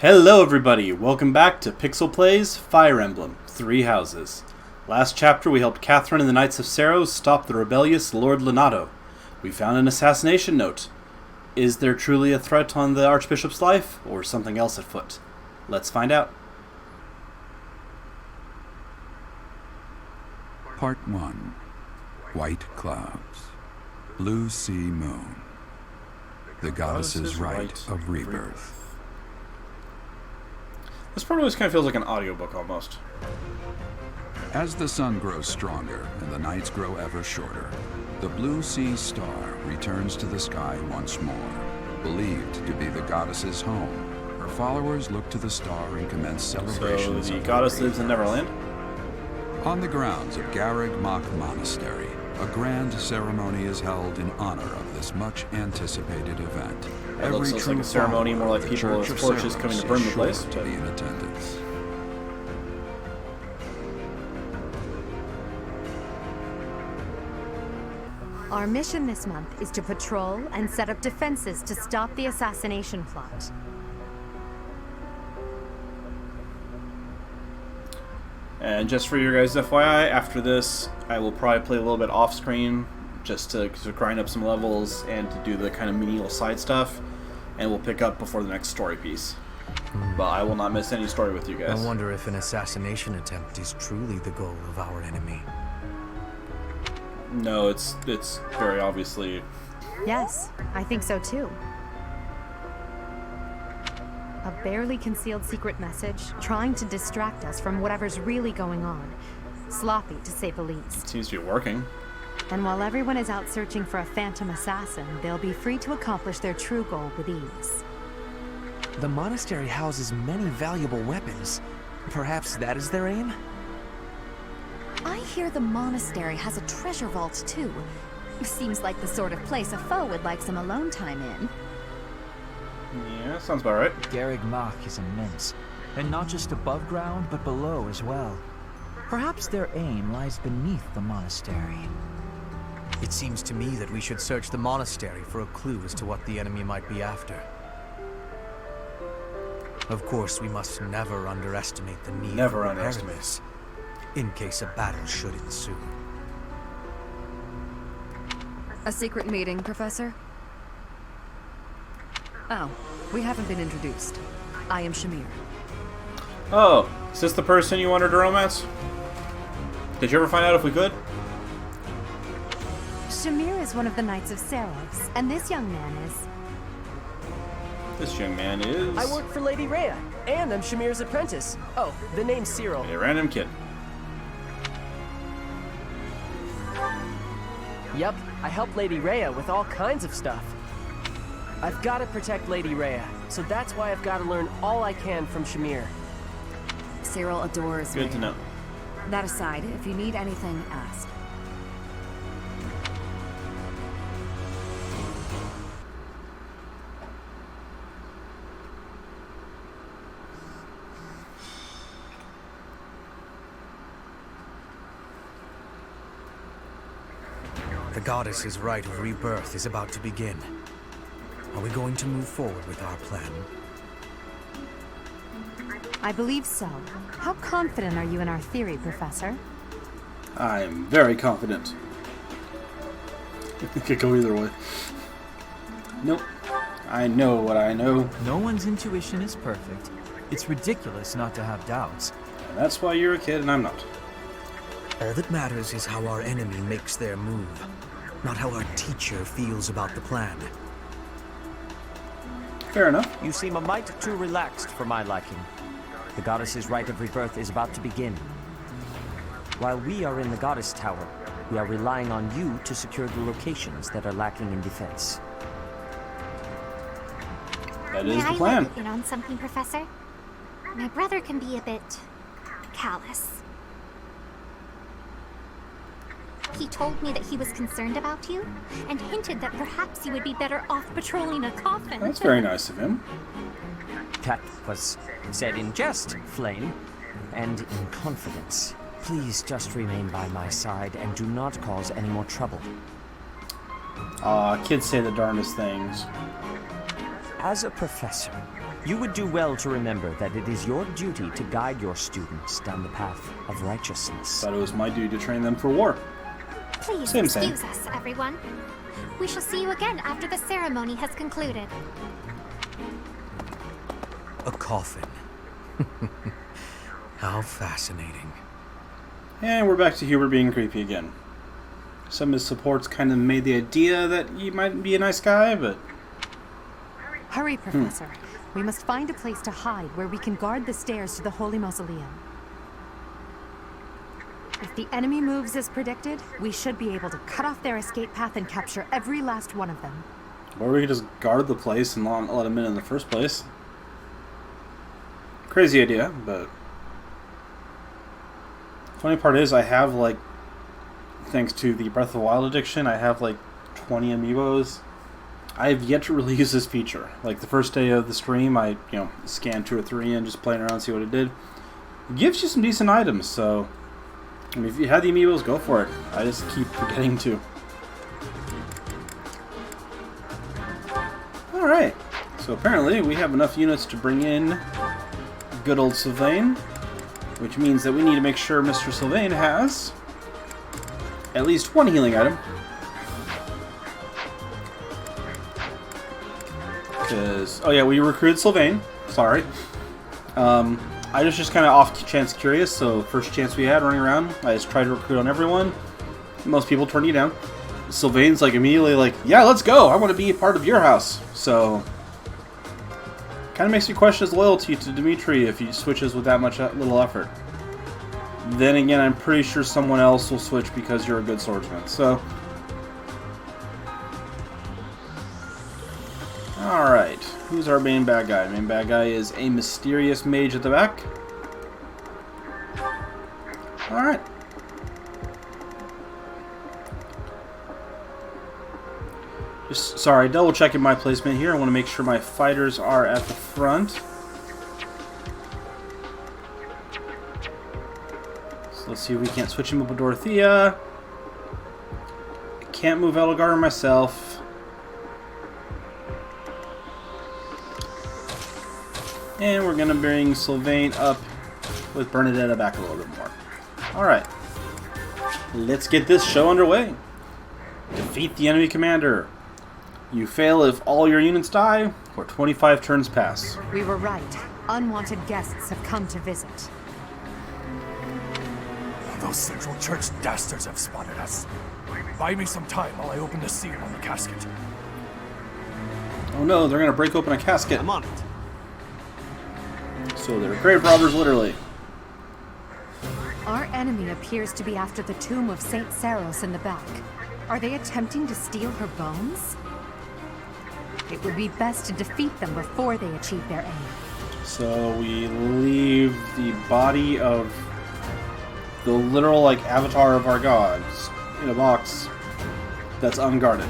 Hello everybody, welcome back to Pixel Plays Fire Emblem, Three Houses. Last chapter we helped Catherine and the Knights of Seros stop the rebellious Lord Lenato. We found an assassination note. Is there truly a threat on the Archbishop's life, or something else afoot? Let's find out. Part 1. White Clouds. Blue Sea Moon. The Goddess's Rite of Rebirth. This part always kind of feels like an audiobook almost. As the sun grows stronger and the nights grow ever shorter, the Blue Sea Star returns to the sky once more. Believed to be the goddess's home, her followers look to the star and commence celebrations. So the goddess lives in Neverland? On the grounds of Garreg Mach Monastery, a grand ceremony is held in honor of this much-anticipated event. It looks like a ceremony, more like people with torches coming to burn the place. To be in attendance. Our mission this month is to patrol and set up defenses to stop the assassination plot. And just for your guys' FYI, after this, I will probably play a little bit off-screen just to grind up some levels and to do the kind of menial side stuff, and we'll pick up before the next story piece. But I will not miss any story with you guys. I wonder if an assassination attempt is truly the goal of our enemy. No, it's very obviously... Yes, I think so too. A barely concealed secret message trying to distract us from whatever's really going on. Sloppy, to say the least. It seems to be working. And while everyone is out searching for a phantom assassin, they'll be free to accomplish their true goal with ease. The monastery houses many valuable weapons. Perhaps that is their aim? I hear the monastery has a treasure vault, too. Seems like the sort of place a foe would like some alone time in. Yeah, sounds about right. Garreg Mach is immense, and not just above ground, but below as well. Perhaps their aim lies beneath the monastery. It seems to me that we should search the monastery for a clue as to what the enemy might be after. Of course, we must never underestimate the need for preparedness, in case a battle should ensue. A secret meeting, Professor? Oh, we haven't been introduced. I am Shamir. Oh, is this the person you wanted to romance? Did you ever find out if we could? Shamir is one of the Knights of Seros, and this young man is... This young man is... I work for Lady Rhea, and I'm Shamir's apprentice. Oh, the name's Cyril. A random kid. Yep, I help Lady Rhea with all kinds of stuff. I've got to protect Lady Rhea, so that's why I've got to learn all I can from Shamir. Cyril adores Good to know. That aside, if you need anything, ask. The goddess's rite of rebirth is about to begin. Are we going to move forward with our plan? I believe so. How confident are you in our theory, Professor? I'm very confident. It could go either way. Nope. I know what I know. No one's intuition is perfect. It's ridiculous not to have doubts. And that's why you're a kid and I'm not. All that matters is how our enemy makes their move, not how our teacher feels about the plan. Fair enough. You seem a mite too relaxed for my liking. The goddess's rite of rebirth is about to begin. While we are in the goddess tower, we are relying on you to secure the locations that are lacking in defense. That is the plan. May I let in on something, Professor? My brother can be a bit callous. He told me that he was concerned about you, and hinted that perhaps you would be better off patrolling a coffin. That's very nice of him. That was said in jest, Flame, and in confidence. Please just remain by my side and do not cause any more trouble. Kids say the darndest things. As a professor, You would do well to remember that it is your duty to guide your students down the path of righteousness. Thought it was my duty to train them for war. Please Same. excuse us, everyone. We shall see you again after the ceremony has concluded. A coffin. How fascinating. And we're back to Hubert being creepy again. Some of his supports kind of made the idea that he might be a nice guy, but... Hurry, Professor. We must find a place to hide where we can guard the stairs to the Holy Mausoleum. If the enemy moves as predicted, we should be able to cut off their escape path and capture every last one of them. Or we could just guard the place and not let them in the first place. Crazy idea, but... Funny part is, I have, like, thanks to the Breath of the Wild addiction, I have, like, 20 amiibos. I have yet to really use this feature. Like, the first day of the stream, I, scanned 2 or 3 and just playing around, see what it did. It gives you some decent items, so... I mean, if you have the amiibos, go for it. I just keep forgetting to. Alright. So apparently, we have enough units to bring in good old Sylvain. Which means that we need to make sure Mr. Sylvain has at least 1 healing item. Because, oh yeah, we recruited Sylvain. Sorry. I was just kind of off chance curious, so first chance we had running around, I just tried to recruit on everyone. Most people turned you down. Sylvain's like immediately like, yeah, let's go. I want to be a part of your house. So, kind of makes me question his loyalty to Dimitri if he switches with that much little effort. Then again, I'm pretty sure someone else will switch because you're a good swordsman. So, alright. Who's our main bad guy? Main bad guy is a mysterious mage at the back. Alright. Just, sorry, double checking my placement here. I want to make sure my fighters are at the front. So let's see if we can't switch him up with Dorothea. I can't move Elgar myself. And we're going to bring Sylvain up with Bernadetta back a little bit more. Alright. Let's get this show underway. Defeat the enemy commander. You fail if all your units die, or 25 turns pass. We were right. Unwanted guests have come to visit. Those Central Church dastards have spotted us. Buy me some time while I open the seal on the casket. Oh no, they're going to break open a casket. I'm on it. So they're grave robbers, literally. Our enemy appears to be after the tomb of Saint Saros in the back. Are they attempting to steal her bones? It would be best to defeat them before they achieve their aim. So we leave the body of the literal, like, avatar of our gods in a box that's unguarded.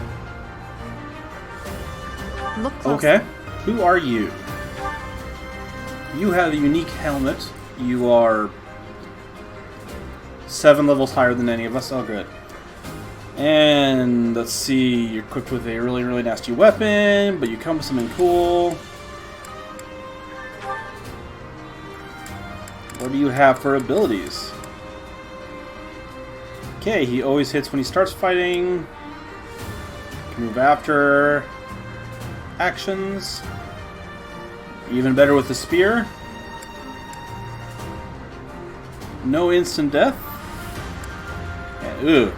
Look closer. Okay. Who are you? You have a unique helmet. You are 7 levels higher than any of us. Oh, good. And let's see, you're equipped with a really, really nasty weapon, but you come with something cool. What do you have for abilities? Okay, he always hits when he starts fighting. Can move after. Actions. Even better with the spear. No instant death. And, ooh.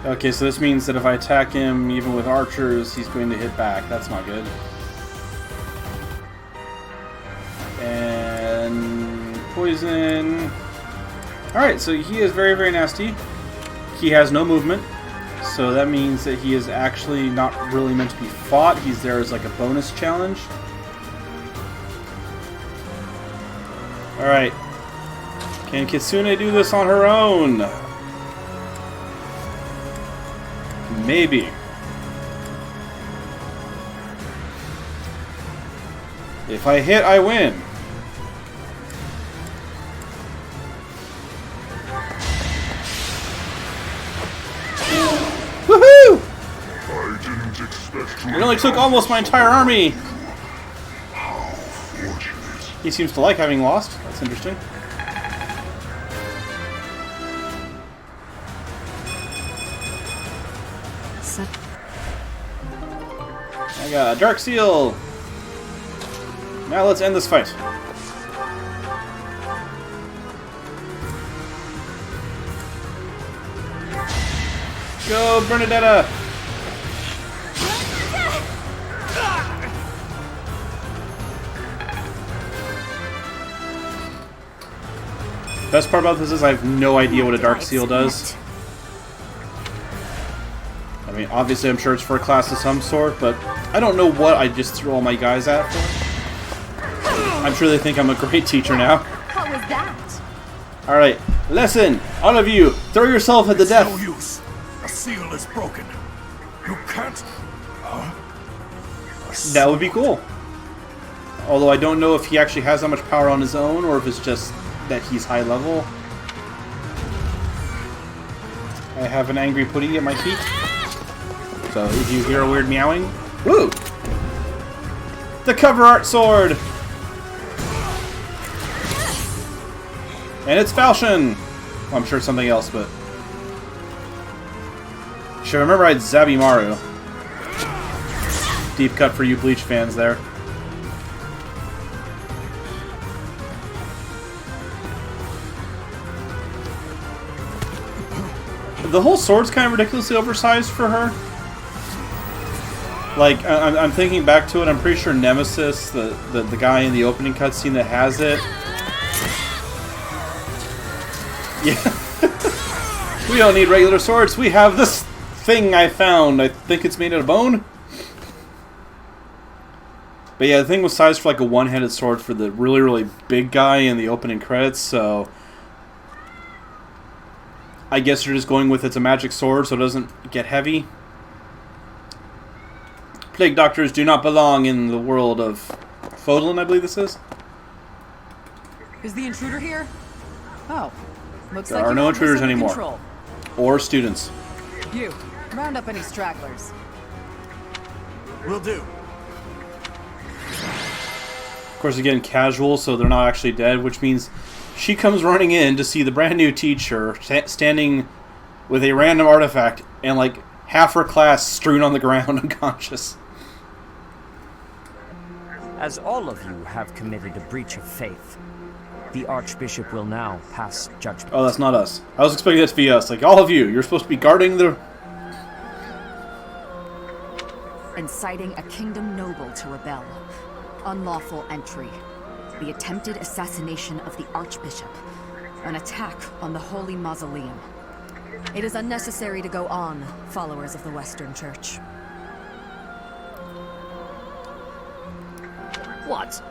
Okay, so this means that if I attack him, even with archers, he's going to hit back. That's not good. And poison. Alright, so he is very, very nasty. He has no movement. So that means that he is actually not really meant to be fought. He's there as like a bonus challenge. Alright. Can Kitsune do this on her own? Maybe. If I hit, I win. Woohoo! It only took almost my entire army. He seems to like having lost. That's interesting. I got a Dark Seal! Now let's end this fight. Go, Bernadetta! Best part about this is I have no idea what a Dark Seal does. I mean, obviously I'm sure it's for a class of some sort, but I don't know what I just threw all my guys at for. I'm sure they think I'm a great teacher now. How was that? Alright, lesson! All of you, throw yourself at the death! No use. A seal is broken. You can't... That would be cool. Although I don't know if he actually has that much power on his own, or if it's just that he's high level. I have an angry putty at my feet. So if you hear a weird meowing... Woo! The cover art sword! And it's Falchion! Well, I'm sure it's something else, but... Should remember I had Zabimaru. Deep cut for you Bleach fans there. The whole sword's kind of ridiculously oversized for her. Like, I'm thinking back to it, I'm pretty sure Nemesis, the guy in the opening cutscene that has it. Yeah. We don't need regular swords, we have this thing I found. I think it's made out of bone. But yeah, the thing was sized for like a one-handed sword for the really, really big guy in the opening credits, so... I guess you're just going with it's a magic sword so it doesn't get heavy. Plague doctors do not belong in the world of Fodlan, I believe this is. Is the intruder here? Oh, looks there like are no intruders anymore. Control. Or students. You, round up any stragglers. Will do. Of course, again, casual, so they're not actually dead, which means she comes running in to see the brand new teacher standing with a random artifact and like half her class strewn on the ground unconscious. As all of you have committed a breach of faith, the Archbishop will now pass judgment. Oh, that's not us. I was expecting that to be us. Like, all of you, you're supposed to be guarding the... Inciting a kingdom noble to rebel. Unlawful entry. The attempted assassination of the Archbishop. An attack on the Holy Mausoleum. It is unnecessary to go on, followers of the Western Church. What?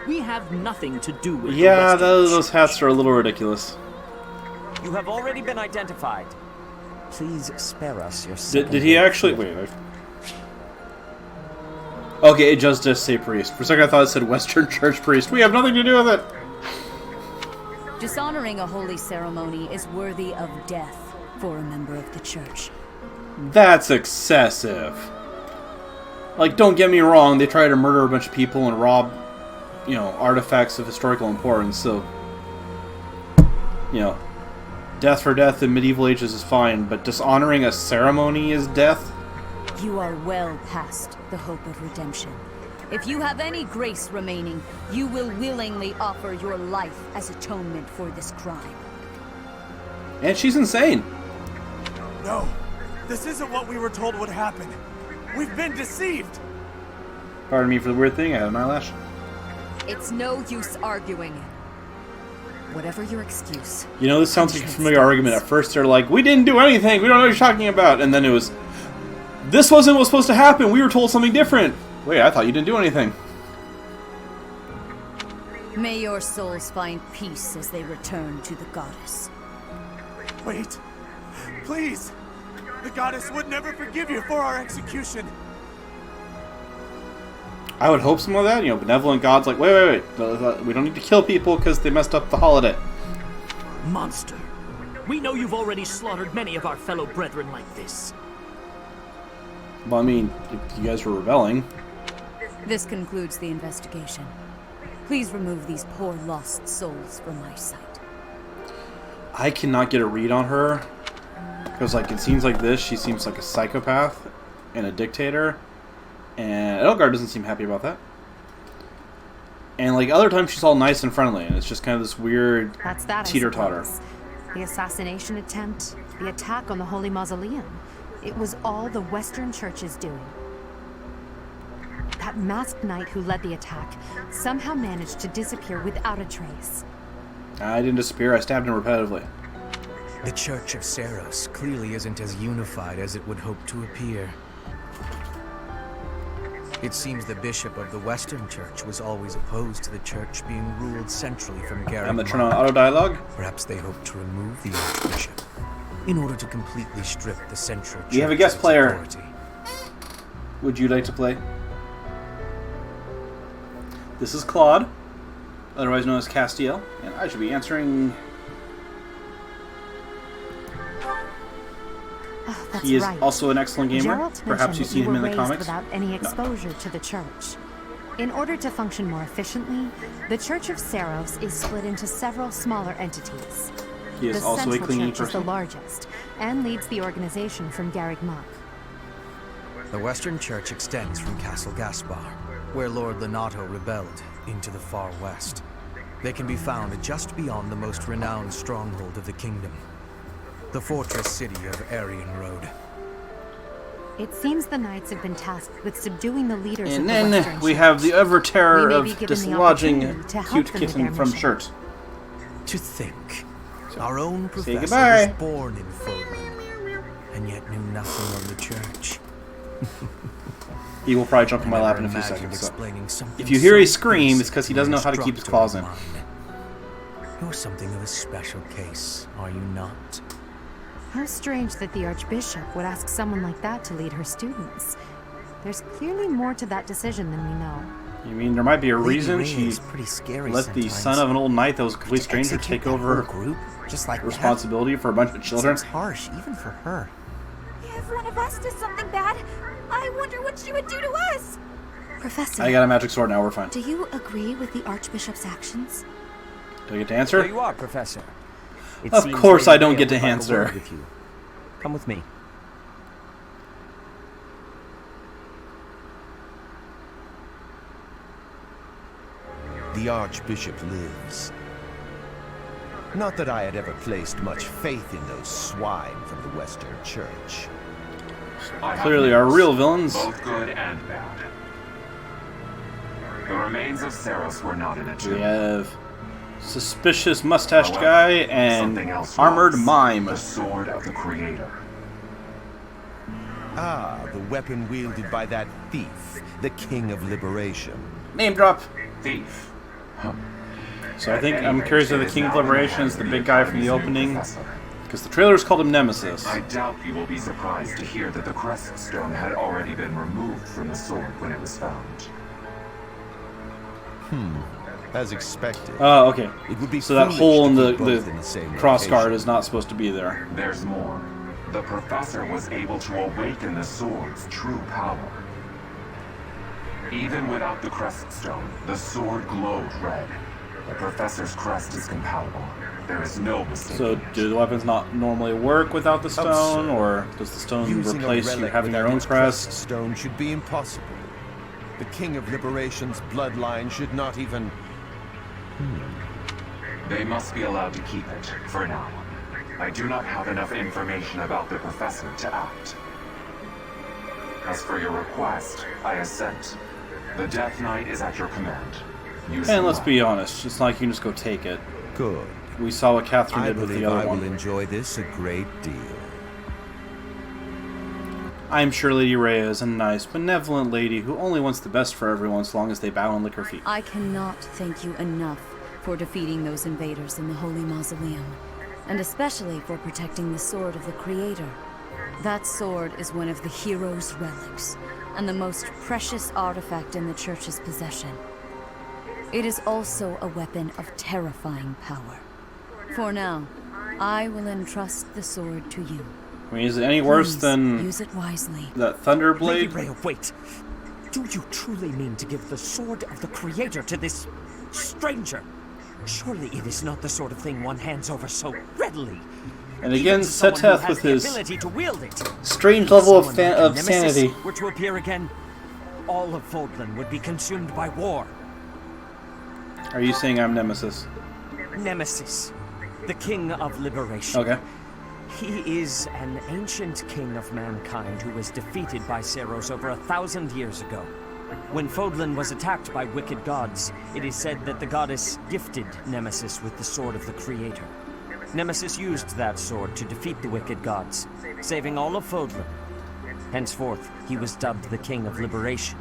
We have nothing to do with Yeah, the those hats are a little ridiculous. You have already been identified. Please spare us your second. Did he actually... Wait. Okay, it just does say priest. For a second I thought it said Western Church priest. We have nothing to do with it! Dishonoring a holy ceremony is worthy of death for a member of the Church. That's excessive. Like, don't get me wrong, they try to murder a bunch of people and rob, you know, artifacts of historical importance, so... You know, death for death in medieval ages is fine, but dishonoring a ceremony is death? You are well past the hope of redemption. If you have any grace remaining, you will willingly offer your life as atonement for this crime. And she's insane. No, this isn't what we were told would happen. We've been deceived. Pardon me for the weird thing, I had an eyelash. It's no use arguing. Whatever your excuse. You know, this sounds like a familiar argument. At first they're like, we didn't do anything, we don't know what you're talking about. And then it was, this wasn't what was supposed to happen, we were told something different. Wait, I thought you didn't do anything. May your souls find peace as they return to the goddess. Wait, please. The goddess would never forgive you for our execution. I would hope some of that. You know, benevolent gods like, wait. We don't need to kill people because they messed up the holiday. Monster. We know you've already slaughtered many of our fellow brethren like this. Well, I mean, if you guys were rebelling. This concludes the investigation. Please remove these poor lost souls from my sight. I cannot get a read on her. Because, like, in scenes like this, she seems like a psychopath and a dictator. And Edelgard doesn't seem happy about that. And, like, other times she's all nice and friendly. And it's just kind of this weird teeter-totter. The assassination attempt, the attack on the Holy Mausoleum. It was all the Western Church's doing. That masked knight who led the attack somehow managed to disappear without a trace. I didn't disappear. I stabbed him repetitively. The Church of Seros clearly isn't as unified as it would hope to appear. It seems the bishop of the Western Church was always opposed to the church being ruled centrally from Garrett. I'm gonna turn on auto dialogue. Perhaps they hope to remove the archbishop in order to completely strip the central church. You have a guest player. Authority. Would you like to play? This is Claude, otherwise known as Castiel, and I should be answering. Oh, he is right. also an excellent gamer. Geralt Perhaps you've seen him in the comics. Without any exposure to the church. In order to function more efficiently, the Church of Seros is split into several smaller entities. He is the also a Central clingy Church is the person. largest, and leads the organization from Garreg Mach. The Western Church extends from Castle Gaspar, where Lord Lonato rebelled, into the far west. They can be found just beyond the most renowned stronghold of the kingdom, the fortress city of Aryan Road. It seems the knights have been tasked with subduing the leaders of And the then Western we Church. have the ever-terror We may be of given the dislodging opportunity to help cute them with kitten their from mission. shirt. To think, our own Say professor goodbye. was born in Fodlan, and yet knew nothing of the church. He will probably jump in my lap in a few Never seconds. So. explaining something If you hear a so scream, it's basic because he doesn't know how to keep his claws in. mind. You're something of a special case, are you not? How strange that the Archbishop would ask someone like that to lead her students. There's clearly more to that decision than we know. You mean there might be a Lady reason Rhea she is pretty scary let the sometimes. son of an old knight that was a complete To stranger execute take that over whole group, just like responsibility for a bunch of children? Seems harsh, even for her. If one of us does something bad, I wonder what she would do to us. Professor, I got a magic sword now, we're fine. do you agree with the Archbishop's actions? Do I get to answer? There you are, Professor. It Of seems course Lady I don't Rhea get to would like a answer. word with you. Come with me. The Archbishop lives. Not that I had ever placed much faith in those swine from the Western Church. Clearly our real villains. Both good and bad. The remains of Seros were not in a tomb. We have suspicious mustached However, guy and something else armored was. mime. The sword of the Creator. Ah, the weapon wielded by that thief, the King of Liberation. Name drop. Thief. So I think I'm curious if the King of Liberation is the big guy from the opening, because the trailers called him Nemesis. I doubt you will be surprised to hear that the crest stone had already been removed from the sword when it was found. As expected. Oh, okay. It would be So that foolish hole in to the keep both in the same cross guard location. is not supposed to be there. There's more. The Professor was able to awaken the sword's true power. Even without the crest stone, the sword glowed red. The Professor's crest is compatible. There is no mistake. So do the weapons not normally work without the stone, or does the stone Using a replace you relic having your without own its crest? stone should be impossible. The King of Liberation's bloodline should not even... They must be allowed to keep it, for now. I do not have enough information about the Professor to act. As for your request, I assent. The Death Knight is at your command. Use And the let's weapon. be honest, it's not like you can just go take it. Good. We saw what Catherine I did with the believe I other will one. enjoy this a great deal. I'm sure Lady Rhea is a nice, benevolent lady who only wants the best for everyone as long as they bow and lick her feet. I cannot thank you enough for defeating those invaders in the Holy Mausoleum, and especially for protecting the sword of the Creator. That sword is one of the hero's relics, and the most precious artifact in the Church's possession. It is also a weapon of terrifying power. For now, I will entrust the sword to you. I mean, is it any worse Please than use it wisely. that Thunder Lady Blade? Rhea, wait. Do you truly mean to give the sword of the Creator to this Stranger! Surely it is not the sort of thing one hands over so readily. And again, Seteth with his to wield it. strange level of Nemesis sanity. were to appear again, all of Fodlan would be consumed by war. Are you saying I'm Nemesis? Nemesis, the king of liberation. Okay. He is an ancient king of mankind who was defeated by Seros over 1,000 years ago. When Fodlan was attacked by wicked gods, it is said that the goddess gifted Nemesis with the sword of the Creator. Nemesis used that sword to defeat the wicked gods, saving all of Fodlan. Henceforth, he was dubbed the King of Liberation.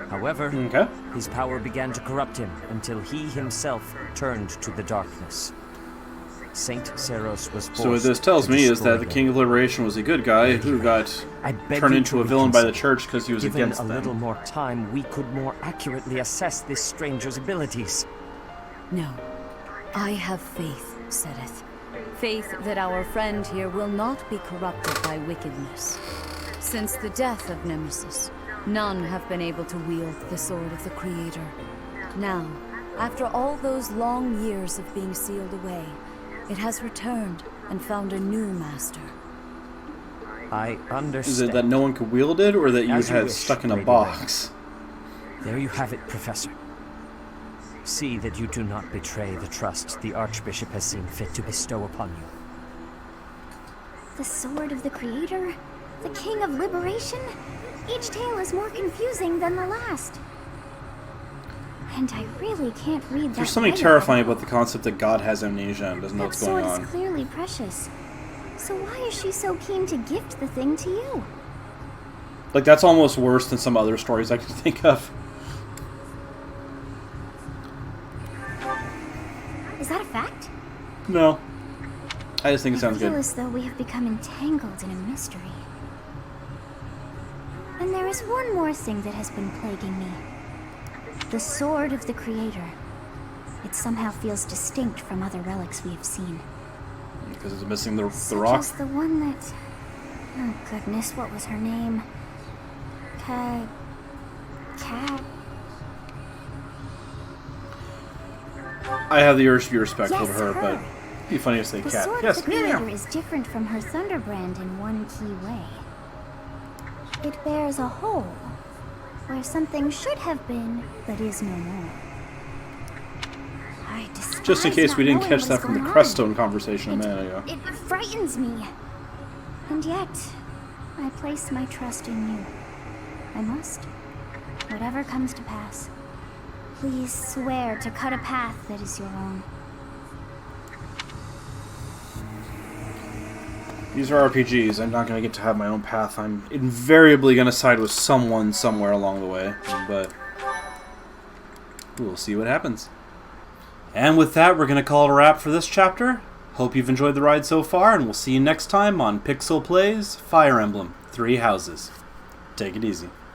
However, his power began to corrupt him until he himself turned to the darkness. Saint Seros was forced So what this tells me is that the him. King of Liberation was a good guy who got turned into a villain by the church because he was Given against a them. little more time, we could more accurately assess this stranger's abilities. No. I have faith, Seteth. Faith that our friend here will not be corrupted by wickedness. Since the death of Nemesis, none have been able to wield the sword of the Creator. Now, after all those long years of being sealed away, it has returned and found a new master. I understand. Is it that no one could wield it, or that you As you had wish, stuck in a Lady box? There you have it, Professor. See that you do not betray the trust the Archbishop has seen fit to bestow upon you. The sword of the Creator? The King of Liberation? Each tale is more confusing than the last. And I really can't read that. There's something writing. terrifying about the concept that God has amnesia and doesn't know what's That going sword on. is clearly precious. So why is she so keen to gift the thing to you? Like, that's almost worse than some other stories I can think of. Is that a fact? No. I just think it sounds I feel good. as though we have become entangled in a mystery. And there is one more thing that has been plaguing me. The sword of the Creator. It somehow feels distinct from other relics we have seen. Because it's missing the Such rock. as the one that... Oh goodness, what was her name? Cat... I have the urge to be respectful Yes, to her, but it'd be funny to say The cat. sword Yes, of the Creator is different from her Thunderbrand in one key way. It bears a hole where something should have been, but is no more. I despise Just in case not we didn't knowing catch what that is from the going on. Creststone conversation a minute ago. It frightens me. And yet, I place my trust in you. I must. Whatever comes to pass. Please swear to cut a path that is your own. These are RPGs. I'm not going to get to have my own path. I'm invariably going to side with someone somewhere along the way. But we'll see what happens. And with that, we're going to call it a wrap for this chapter. Hope you've enjoyed the ride so far, and we'll see you next time on Pixel Plays Fire Emblem 3 Houses. Take it easy.